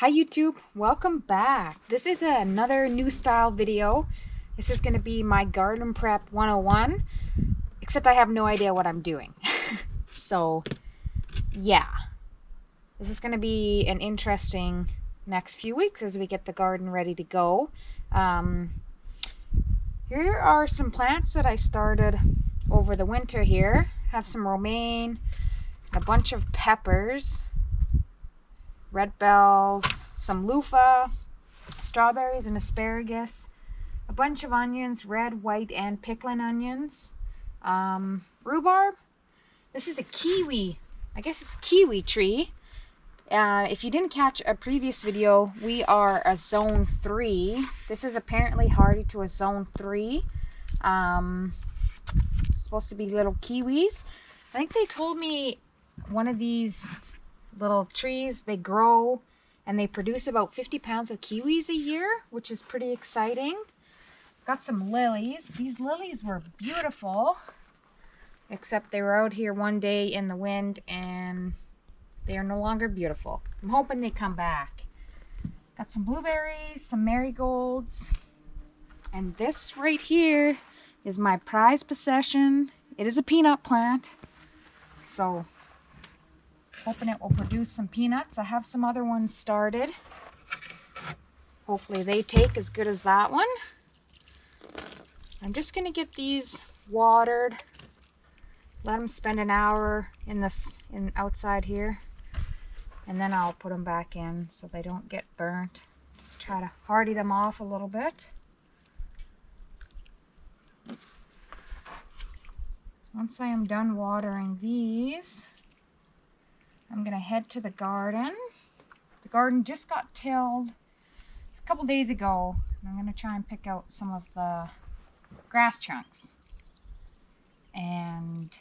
Hi YouTube, welcome back. This is another new style video. This is going to be my garden prep 101, except I have no idea what I'm doing. So yeah, this is going to be an interesting next few weeks as we get the garden ready to go. Here are some plants that I started over the winter here. Have some romaine, a bunch of peppers, red bells, some loofah, strawberries and asparagus, a bunch of onions, red, white, and pickling onions, rhubarb. This is a kiwi, I guess it's a kiwi tree. If you didn't catch a previous video, we are a zone 3. This is apparently hardy to a zone 3. It's supposed to be little kiwis. I think they told me one of these little trees, they grow and they produce about 50 pounds of kiwis a year, which is pretty exciting. Got some lilies. These lilies were beautiful, except they were out here one day in the wind and they are no longer beautiful. I'm hoping they come back. Got some blueberries, some marigolds, and this right here is my prized possession. It is a peanut plant, so hoping it will produce some peanuts. I have some other ones started. Hopefully they take as good as that one. I'm just going to get these watered. Let them spend an hour in outside here. And then I'll put them back in so they don't get burnt. Just try to hardy them off a little bit. Once I am done watering these, I'm going to head to the garden. The garden just got tilled a couple days ago. And I'm going to try and pick out some of the grass chunks. And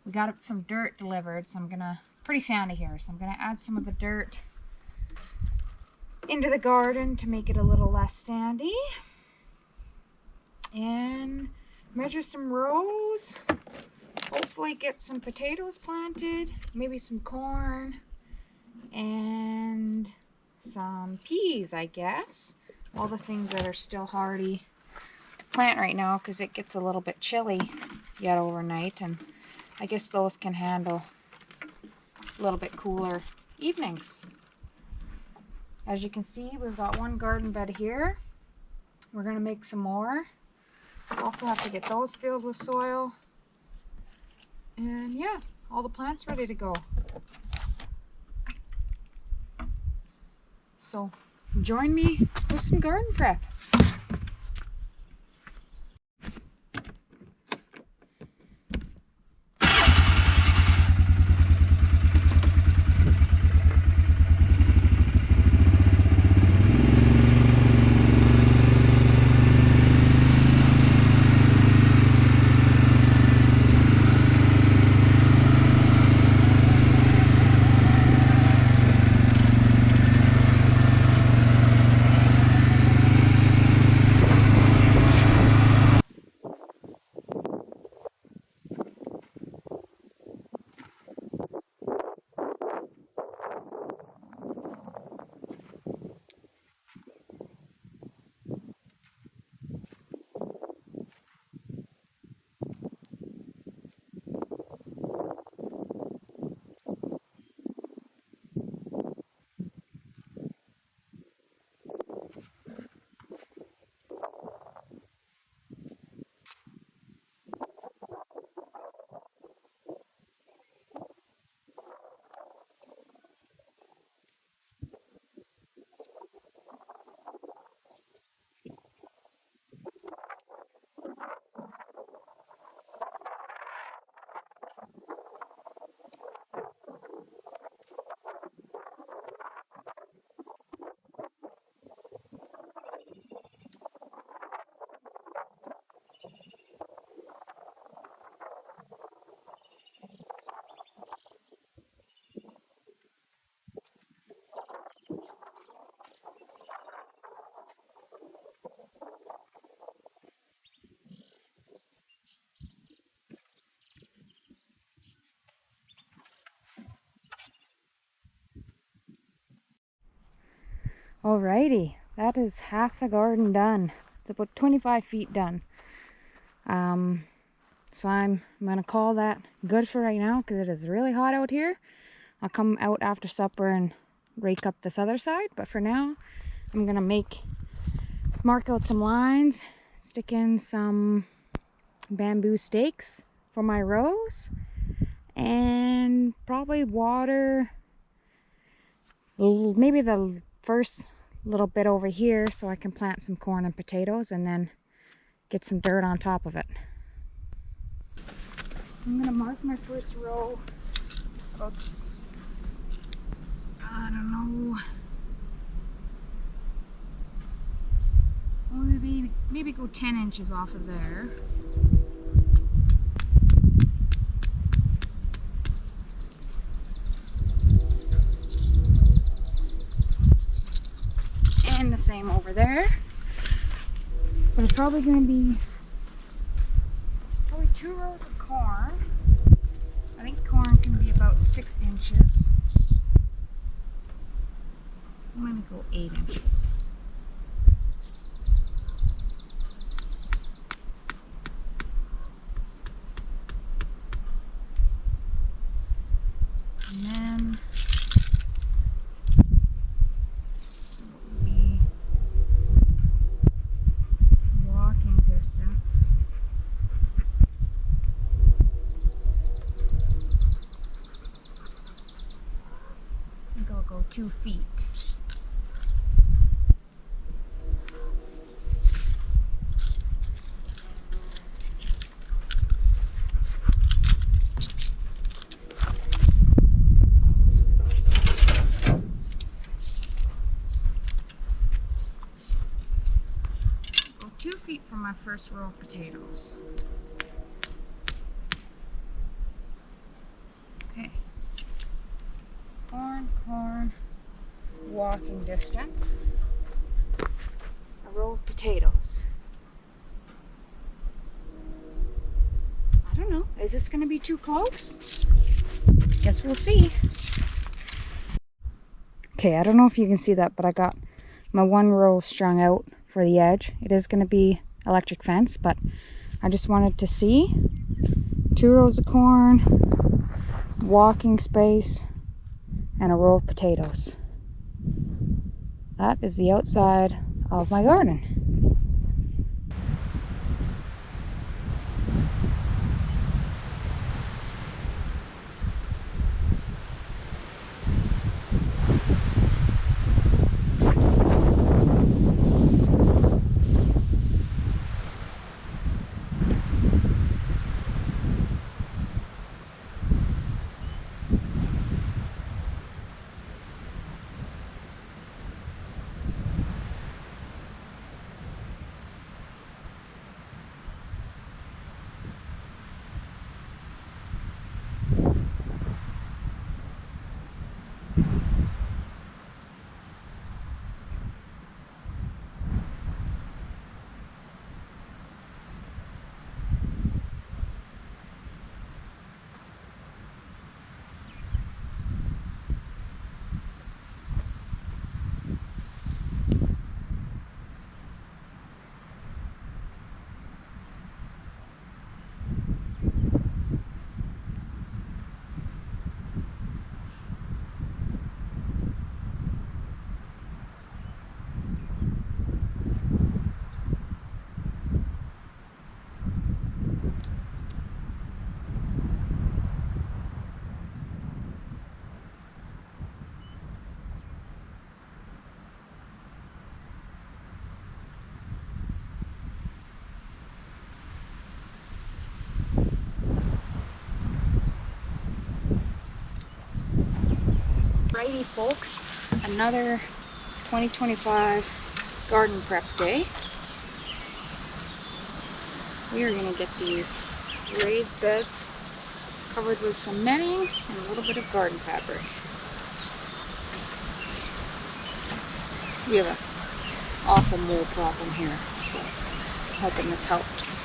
we got some dirt delivered, so it's pretty sandy here, so I'm going to add some of the dirt into the garden to make it a little less sandy. And measure some rows. Hopefully get some potatoes planted, maybe some corn, and some peas, I guess. All the things that are still hardy to plant right now because it gets a little bit chilly yet overnight, and I guess those can handle a little bit cooler evenings. As you can see, we've got one garden bed here. We're going to make some more. Also have to get those filled with soil. And yeah, all the plants ready to go. So join me with some garden prep. Alrighty, that is half the garden done. It's about 25 feet done. So I'm gonna call that good for right now because it is really hot out here. I'll come out after supper and rake up this other side, but for now I'm gonna mark out some lines, stick in some bamboo stakes for my rows, and probably water maybe the first little bit over here so I can plant some corn and potatoes and then get some dirt on top of it. I'm gonna mark my first row about, I don't know, maybe go 10 inches off of there. And the same over there. But it's probably going to be 2 rows of corn. I think corn can be about 6 inches. I'm going to go 8 inches. And then so it would be walking distance. I think I'll go 2 feet. Go 2 feet for my first row of potatoes. Okay. Corn, walking distance, a row of potatoes. I don't know, is this going to be too close? Guess we'll see. Okay, I don't know if you can see that, but I got my 1 row strung out for the edge. It is going to be electric fence, but I just wanted to see 2 rows of corn, walking space, and a row of potatoes. That is the outside of my garden. Righty folks, another 2025 garden prep day. We are going to get these raised beds covered with some netting and a little bit of garden fabric. We have an awful mold problem here, so I'm hoping this helps.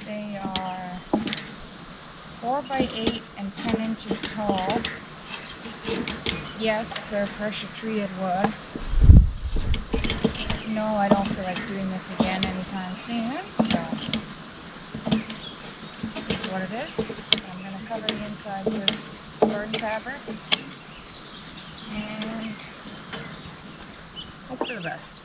They are 4 by 8 and 10 inches tall. Yes, they're pressure treated wood. No, I don't feel like doing this again anytime soon, so this is what it is. I'm going to cover the insides with garden fabric and hope for the best.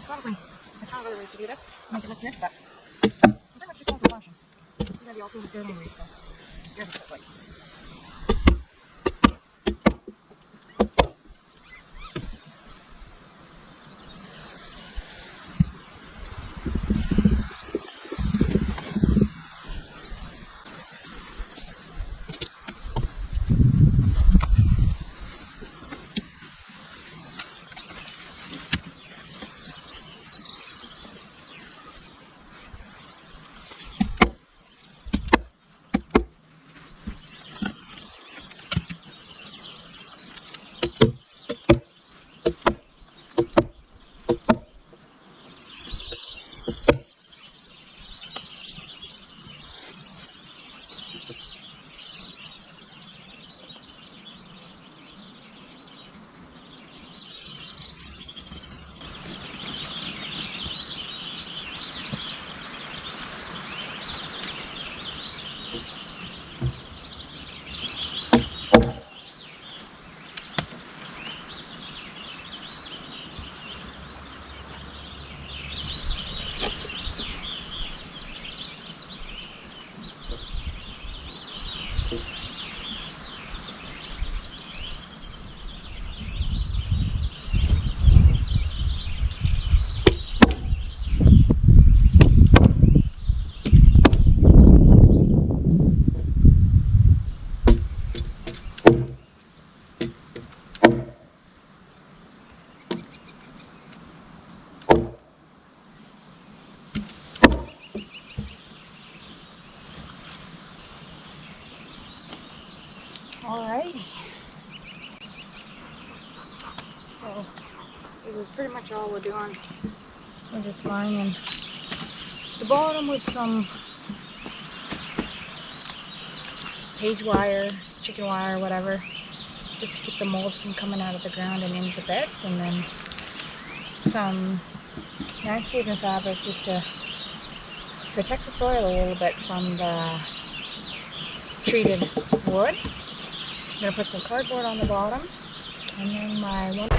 Probably a ton of other ways to do this, make it look good, but I'm pretty much just going for function. This is going to be all filled with dirt anyway, so here's what it's like. Alrighty. So this is pretty much all we're doing. We're just lining the bottom with some page wire, chicken wire, whatever, just to keep the moles from coming out of the ground and into the beds, and then some landscaping fabric just to protect the soil a little bit from the treated wood. I'm gonna put some cardboard on the bottom, and then my one.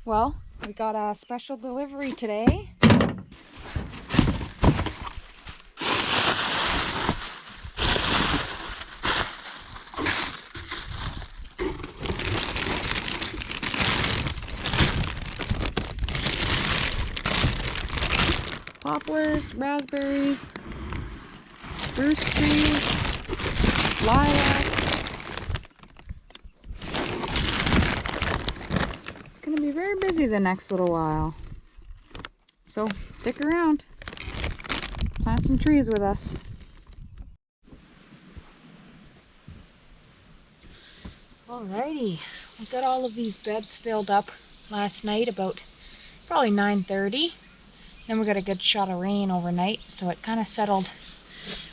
Well, we got a special delivery today. Poplars, raspberries, spruce trees, lilacs. It's gonna be very busy the next little while. So stick around. Plant some trees with us. Alrighty, we got all of these beds filled up last night about probably 9:30. Then we got a good shot of rain overnight, so it kind of settled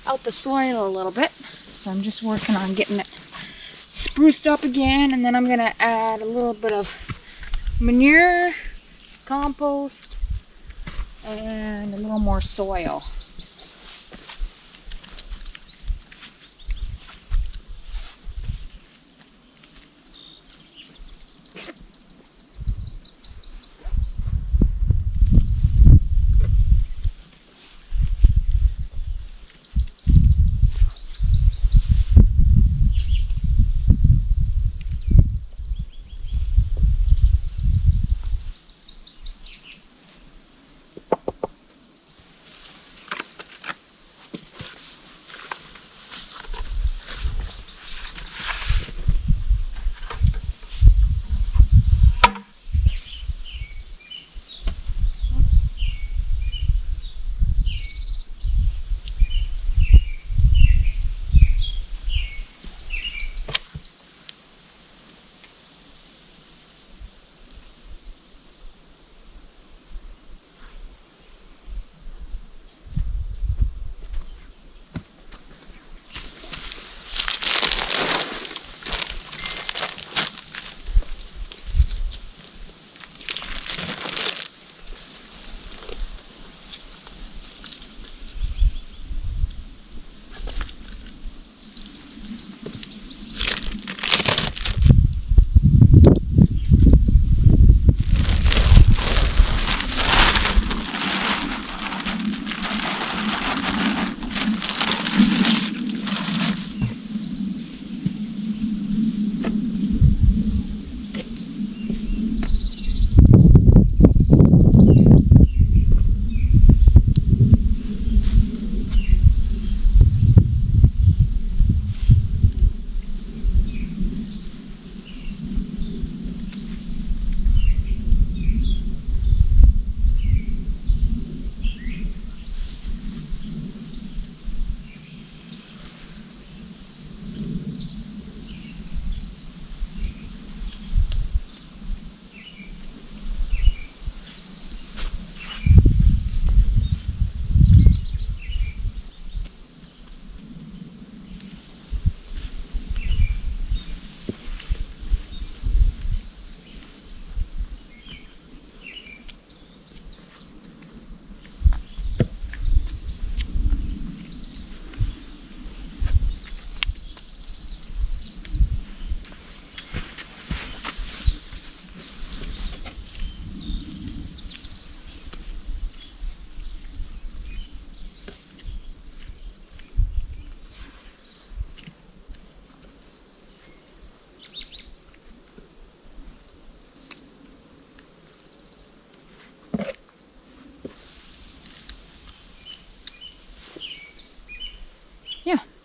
out the soil a little bit. So I'm just working on getting it spruced up again, and then I'm gonna add a little bit of manure, compost, and a little more soil.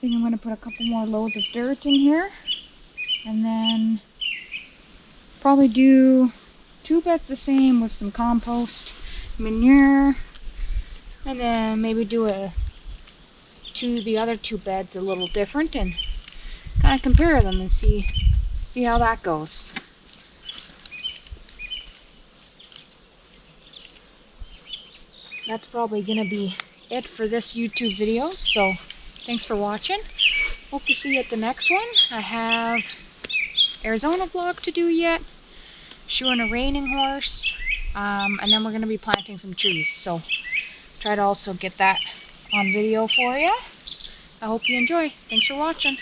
think I'm going to put a couple more loads of dirt in here. And then probably do 2 beds the same with some compost, manure, and then maybe do the other 2 beds a little different and kind of compare them and see how that goes. That's probably gonna be it for this YouTube video, so thanks for watching. Hope to see you at the next one. I have Arizona vlog to do yet, shoeing a reining horse, and then we're gonna be planting some trees, so try to also get that on video for you. I hope you enjoy. Thanks for watching.